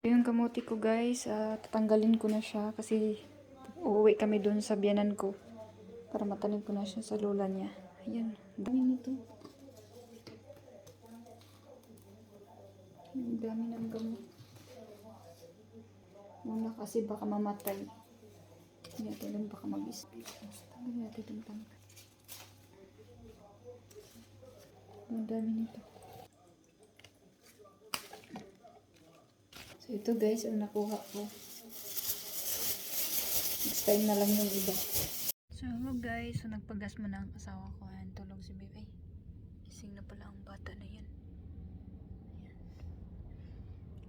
Yung kamote ko guys, tatanggalin ko na siya kasi uuwi kami doon sa biyanan ko para matanim ko na siya sa lola niya. Ayan, dami nito. Ang dami ng gamot. Muna kasi baka mamatay. Hindi natin lang baka mag-isip. Tanggalin natin itong tangkay. Ang dami nito. So ito guys, ang nakuha ko. Next time na lang yung iba. So hello guys, so nagpagas mo na ang asawa ko. Ayan, tulog si baby. Gising na pala ang bata na yan. Ayan.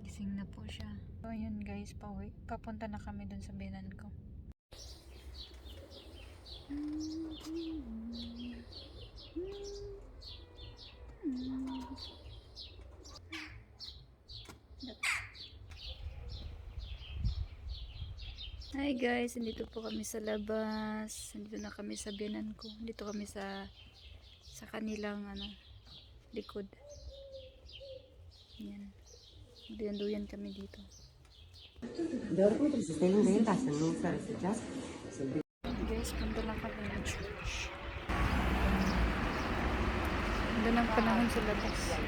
Gising na po siya. So ayan guys, pauwi. Papunta na kami dun sa binan ko. Hi guys, nandito po kami sa labas. Nandito na kami sa biyanan ko. Dito kami sa kanilang likod. Yan. Duyan-duyan kami dito. Guys, punta lang kami ng church. Ganda ng panahon sa labas.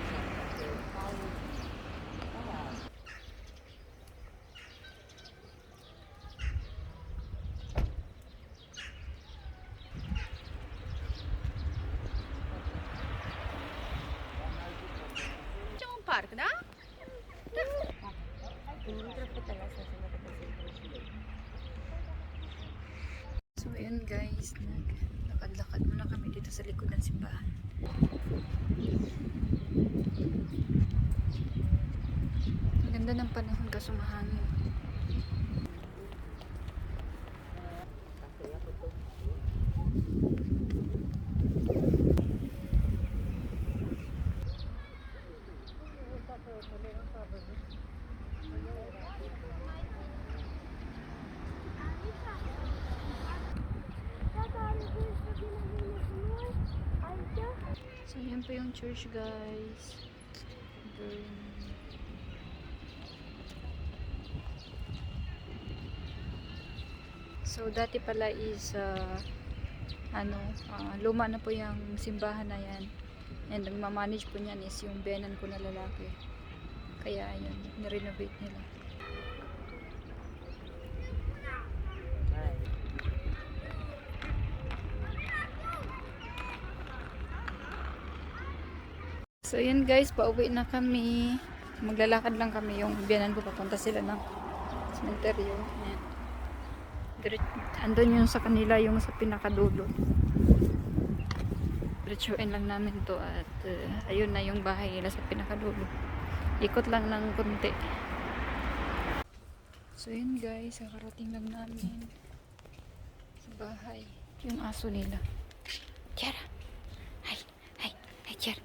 Park na? So ayun guys, naglakad-lakad muna kami dito sa likod ng simbahan. Ang ganda ng panahon kaso mahangin. So yan po yung church guys. So dati pala is luma na po yung simbahan na yan. And nagmamanage po niyan is yung biyanan ko na lalaki. Kaya yun, nirenovate nila. So yun guys, pauwi na kami. Maglalakad lang kami, yung biyanan ko papunta sila ng cemetery. Andun yung sa kanila, yung sa pinakadulo. Diretsuin lang namin to at ayun na yung bahay nila sa pinakadulo. Ikot lang ng konti. So yun guys, kakarating lang namin sa bahay. Yung aso nila. Tiara! Hi! Hi! Hi! Tiara!